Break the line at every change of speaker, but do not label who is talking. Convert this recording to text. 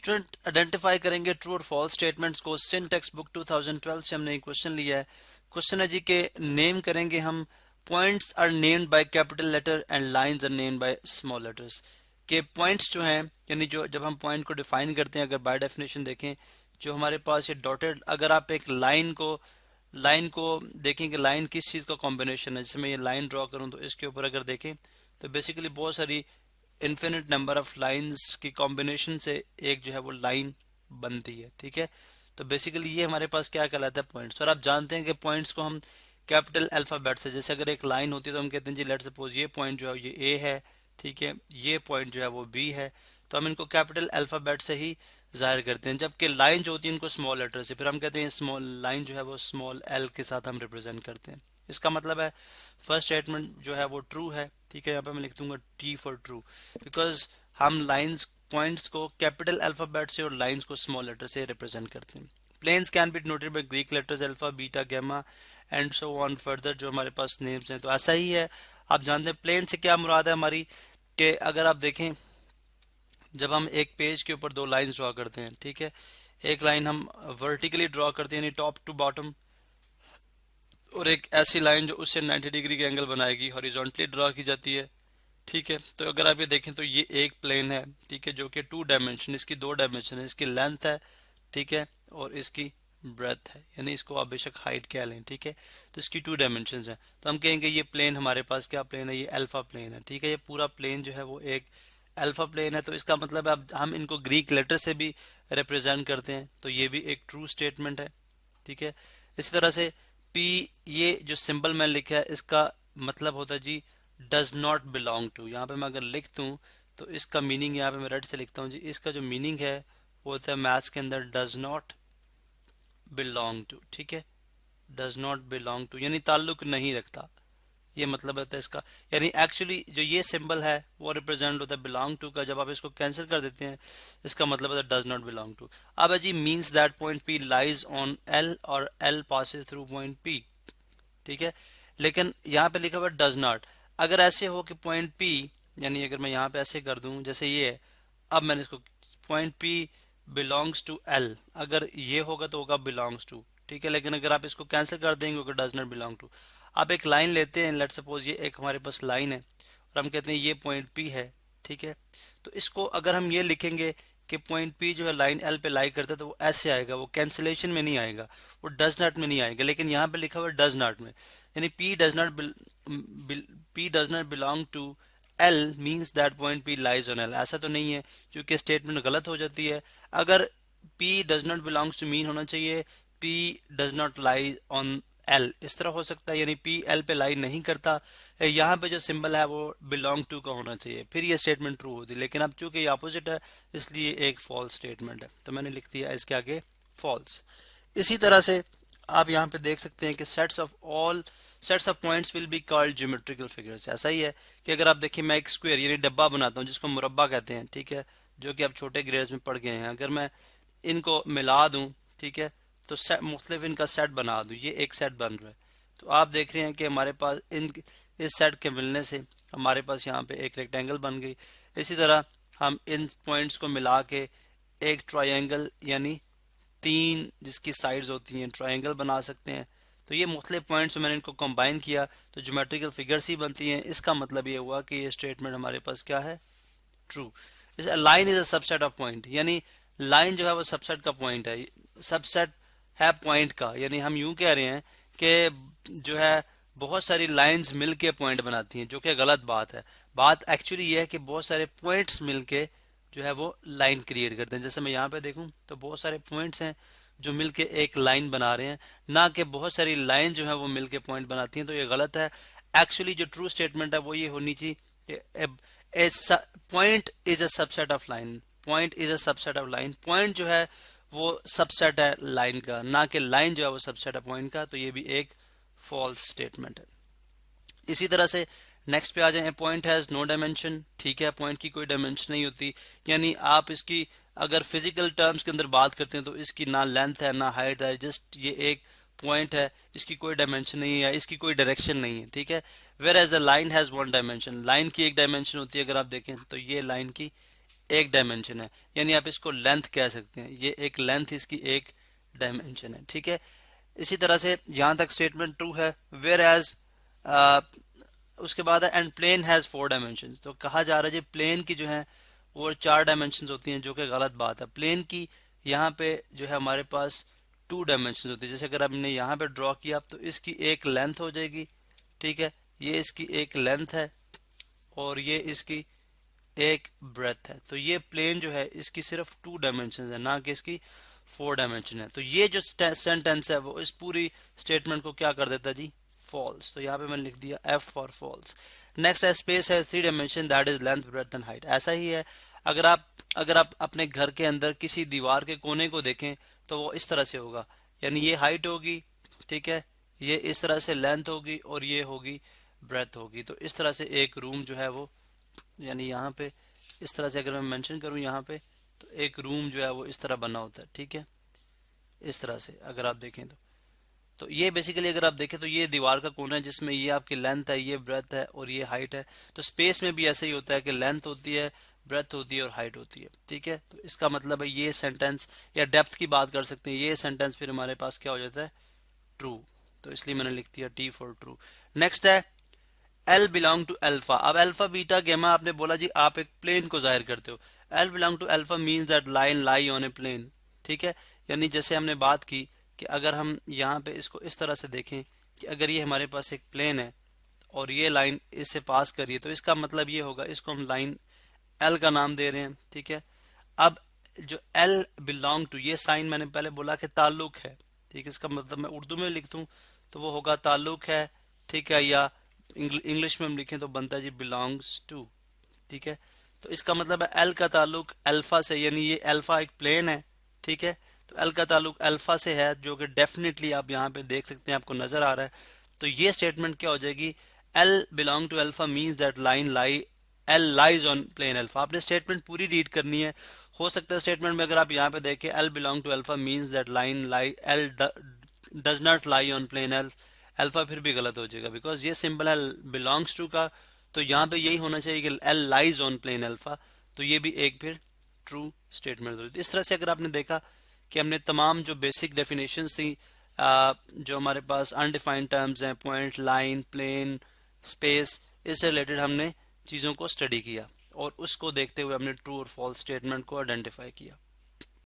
Student identify करेंगे true और false statements को। सिन टेक्स्ट बुक 2012 से हमने एक क्वेश्चन लिया है। क्वेश्चन है जी के नेम करेंगे हम points are named by capital letter and lines are named by small letters. के पॉइंट्स जो हैं यानी जो जब हम पॉइंट को डिफाइन करते हैं, अगर बाय डेफिनेशन देखें जो हमारे पास ये डॉटेड, अगर आप एक लाइन को देखें कि लाइन किस चीज़ का कॉम्बिनेशन है, जैसे मैं ये लाइन ड्रॉ करूं तो इसके ऊपर अगर देखें तो बेसिकली बहुत सारी इन्फिनिट नंबर ऑफ लाइंस की कॉम्बिनेशन से एक जो है वो लाइन बनती है। ठीक है, तो बेसिकली ये हमारे पास क्या कहलाता है, पॉइंट्स। और आप जानते हैं कि पॉइंट्स को हम कैपिटल अल्फाबेट से, जैसे अगर एक लाइन होती है तो हम कहते हैं जी लेट सपोज ये पॉइंट जो है ये ए है, ठीक है, ये पॉइंट जो है वो बी है, तो हम इनको कैपिटल अल्फाबेट से ही जाहिर करते हैं। जबकि लाइन जो होती है इनको स्मॉल लेटर से, फिर हम कहते हैं स्मॉल लाइन जो है वो स्मॉल एल के साथ हम रिप्रेजेंट करते हैं। इसका मतलब है फर्स्ट स्टेटमेंट जो है वो ट्रू है। ठीक है, यहाँ पे मैं लिख दूंगा टी फॉर ट्रू, बिकॉज हम लाइंस पॉइंट्स को कैपिटल अल्फाबेट से और लाइंस को स्मॉल लेटर से रिप्रेजेंट करते हैं। Planes can be noted by Greek letters alpha beta gamma and so on further, जो हमारे पास नेम्स हैं। तो ऐसा ही है, आप जानते हैं प्लेन से क्या मुराद है हमारी, कि अगर आप देखें जब हम एक पेज के ऊपर दो लाइंस ड्रॉ करते हैं, ठीक है, एक लाइन हम वर्टिकली ड्रॉ करते हैं यानी टॉप टू बॉटम, और एक ऐसी लाइन जो उससे 90 डिग्री के एंगल बनाएगी हॉरिजॉन्टली ड्रॉ की जाती है। ठीक है, तो अगर आप ये देखें तो ये एक प्लेन है, ठीक है, जो कि टू डायमेंशन, इसकी दो डायमेंशन है, इसकी लेंथ है, ठीक है, और इसकी ब्रेथ है, यानी इसको आप बेशक हाइट कह लें। ठीक है, तो इसकी टू डायमेंशन है, तो हम कहेंगे ये प्लेन हमारे पास क्या प्लेन है, ये अल्फा प्लेन है। ठीक है, ये पूरा प्लेन जो है वो एक अल्फा प्लेन है। तो इसका मतलब है अब हम इनको ग्रीक लेटर से भी रिप्रेजेंट करते हैं, तो ये भी एक ट्रू स्टेटमेंट है। ठीक है, इसी तरह से पी, ये जो सिंबल मैं लिखा है इसका मतलब होता है जी डज नॉट बिलोंग टू। यहाँ पे मैं अगर लिख दूँ तो इसका मीनिंग यहाँ पे मैं रेड से लिखता हूँ जी, इसका जो मीनिंग है वो होता है मैथ्स के अंदर डज नॉट बिलोंग टू। ठीक है, डज नॉट बिलोंग टू यानी ताल्लुक नहीं रखता, ये मतलब होता है इसका। यानी एक्चुअली जो ये सिंबल है वो रिप्रेजेंट होता है बिलोंग टू का, जब आप इसको कैंसिल कर देते हैं इसका मतलब होता है डज नॉट बिलोंग टू। अब है G means that point P lies on L और L passes through point P. ठीक है, लेकिन यहाँ पे लिखा हुआ डज नॉट। अगर ऐसे हो कि पॉइंट पी, यानी अगर मैं यहाँ पे ऐसे कर दूं जैसे ये है, अब मैंने इसको point P belongs to L, अगर ये होगा तो होगा बिलोंग्स टू। ठीक है, लेकिन अगर आप इसको कैंसिल कर देंगे होगा डज नॉट बिलोंग टू। आप एक लाइन लेते हैं, लेट सपोज ये एक हमारे पास लाइन है और हम कहते हैं ये पॉइंट पी है। ठीक है, तो इसको अगर हम ये लिखेंगे कि पॉइंट पी जो है लाइन एल पे लाई करता है तो वो ऐसे आएगा, वो कैंसिलेशन में नहीं आएगा, वो डज नॉट में नहीं आएगा। लेकिन यहाँ पे लिखा हुआ डज नॉट में, यानी P does not belong to L means that point P lies on L. ऐसा तो नहीं है, क्योंकि स्टेटमेंट गलत हो जाती है। अगर P does not belongs to mean होना चाहिए P does not lie on L, इस तरह हो सकता है, यानी पी एल पे लाई नहीं करता। यहाँ पे जो सिंबल है वो बिलोंग टू का होना चाहिए, फिर ये स्टेटमेंट ट्रू होती। लेकिन अब चूंकि ये अपोजिट है इसलिए एक फॉल्स स्टेटमेंट है, तो मैंने लिख दिया इसके आगे फॉल्स। इसी तरह से आप यहाँ पे देख सकते हैं कि sets of points will be called geometrical figures. ऐसा ही है कि अगर आप देखिए मैं एक स्क्वायर यानी डब्बा बनाता हूँ जिसको मुरब्बा कहते हैं, ठीक है, जो कि आप छोटे ग्रेड्स में पढ़ गए हैं, अगर मैं इनको मिला दूं, ठीक है, तो मुख्तलिफ इनका सेट बना दूं, ये एक सेट बन रहा है। तो आप देख रहे हैं कि हमारे पास इस सेट के मिलने से हमारे पास यहाँ पे एक रेक्टेंगल बन गई। इसी तरह हम इन पॉइंट्स को मिला के एक ट्रायंगल यानी तीन जिसकी साइड्स होती हैं ट्रायंगल बना सकते हैं। तो ये मुख्तलिफ पॉइंट्स मैंने इनको कंबाइन किया तो ज्योमेट्रिकल फिगर्स ही बनती हैं। इसका मतलब ये हुआ कि ये स्टेटमेंट हमारे पास क्या है, true. Line is a subset of point, यानी लाइन जो है वो सबसेट का पॉइंट है, सबसेट है पॉइंट का। यानी हम यूं कह रहे हैं कि जो है बहुत सारी लाइंस मिलके पॉइंट बनाती हैं, जो कि गलत बात है। बात एक्चुअली ये है कि बहुत सारे पॉइंट्स मिलके जो है वो लाइन क्रिएट करते हैं। जैसे मैं यहाँ पे देखूं तो बहुत सारे पॉइंट्स हैं जो मिलके एक लाइन बना रहे हैं, ना कि बहुत सारी लाइन जो है वो मिलके पॉइंट बनाती हैं, तो ये गलत है। एक्चुअली जो ट्रू स्टेटमेंट है वो ये होनी चाहिए point is a subset of line, point is a subset of line. Point जो है वो सबसेट है लाइन का, ना कि लाइन जो है वो सबसेट है पॉइंट का, तो ये भी एक फॉल्स स्टेटमेंट है। इसी तरह से नेक्स्ट पे आ जाए, पॉइंट हैज नो डायमेंशन। ठीक है, पॉइंट की कोई डायमेंशन नहीं होती, यानी आप इसकी अगर फिजिकल टर्म्स के अंदर बात करते हैं तो इसकी ना लेंथ है ना हाइट है, जस्ट ये एक पॉइंट है, इसकी कोई डायमेंशन नहीं है, इसकी कोई डायरेक्शन नहीं है। ठीक है, whereas the line has one dimension, line की एक डायमेंशन होती है। अगर आप देखें तो ये लाइन की एक डायमेंशन है, यानी आप इसको लेंथ कह सकते हैं, ये एक लेंथ इसकी एक डायमेंशन है, ठीक है। इसी तरह से यहां तक स्टेटमेंट ट्रू है। वेयर एज उसके बाद है एंड प्लेन हैज 4 डायमेंशंस, तो कहा जा रहा है जी प्लेन की जो है वो 4 डायमेंशंस होती हैं, जो कि गलत बात है। प्लेन की यहाँ पे जो है हमारे पास 2 डायमेंशंस होती है। जैसे अगर हमने यहाँ पे ड्रॉ किया तो इसकी एक लेंथ हो जाएगी, ठीक है, ये इसकी एक लेंथ है और ये इसकी एक ब्रेथ है। तो ये प्लेन जो है इसकी सिर्फ 2 डायमेंशन है, ना कि इसकी 4 डायमेंशन है। तो ये जो सेंटेंस है वो इस पूरी स्टेटमेंट को क्या कर देता है जी, फॉल्स। तो यहाँ पे मैंने लिख दिया एफ फॉर फॉल्स। नेक्स्ट है स्पेस है 3 dimension, that is length breadth and height. ऐसा ही है, अगर आप अपने घर के अंदर किसी दीवार के कोने को देखें तो वो इस तरह से होगा, यानी ये हाइट होगी, ठीक है, ये इस तरह से लेंथ होगी और ये होगी ब्रेथ होगी। तो इस तरह से एक रूम जो है वो, यानी यहाँ पे इस तरह से अगर मैं मेंशन करूँ यहाँ पे, तो एक रूम जो है वो इस तरह बना होता है, ठीक है, इस तरह से अगर आप देखें तो ये बेसिकली अगर आप देखें तो ये दीवार का कोना है जिसमें ये आपकी लेंथ है, ये ब्रेथ है और ये हाइट है। तो स्पेस में भी ऐसा ही होता है कि लेंथ होती है, ब्रेथ होती है और हाइट होती है, ठीक है। तो इसका मतलब है ये सेंटेंस, या डेप्थ की बात कर सकते हैं, ये सेंटेंस फिर हमारे पास क्या हो जाता है, ट्रू। तो इसलिए मैंने लिख दिया टी फॉर ट्रू। नेक्स्ट है एल बिलोंग टू अल्फा। अब अल्फा बीटा गेमा आपने बोला जी आप एक प्लेन को जाहिर करते हो। L belong to alpha means that line lie on a plane, ठीक है। यानी जैसे हमने बात की कि अगर हम यहाँ पे इसको इस तरह से देखें कि अगर ये हमारे पास एक प्लेन है और ये लाइन इससे पास करिए, तो इसका मतलब ये होगा, इसको हम लाइन एल का नाम दे रहे हैं, ठीक है। अब जो एल बिलोंग टू, ये साइन मैंने पहले बोला कि ताल्लुक है, ठीक है, इसका मतलब मैं उर्दू में लिख दूं तो वो होगा ताल्लुक है, ठीक है, या इंग्लिश में हम लिखें तो बनता है जी बिलोंग्स टू, ठीक है। तो इसका मतलब है एल का ताल्लुक अल्फा से, यानी ये अल्फा एक प्लेन है, ठीक है। तो एल का ताल्लुक अल्फा से है, जो कि डेफिनेटली आप यहाँ पे देख सकते हैं, आपको नजर आ रहा है। तो ये स्टेटमेंट क्या हो जाएगी, L belong to alpha means that line lie L lies on plane alpha. आपने स्टेटमेंट पूरी रीड करनी है। हो सकता है स्टेटमेंट में अगर आप यहाँ पे देखें L belong to alpha means that line lie L does not lie on plane alpha, फिर भी गलत हो जाएगा बिकॉज ये सिंबल है बिलोंग्स टू का। तो यहाँ पे यही होना चाहिए कि L lies on plane alpha, तो ये भी एक फिर ट्रू स्टेटमेंट होती है। इस तरह से अगर आपने देखा कि हमने तमाम जो बेसिक डेफिनेशंस थी, जो हमारे पास अनडिफाइंड टर्म्स हैं, पॉइंट, लाइन, प्लेन, स्पेस, इससे रिलेटेड हमने चीज़ों को स्टडी किया और उसको देखते हुए हमने ट्रू और फॉल्स स्टेटमेंट को आइडेंटिफाई किया।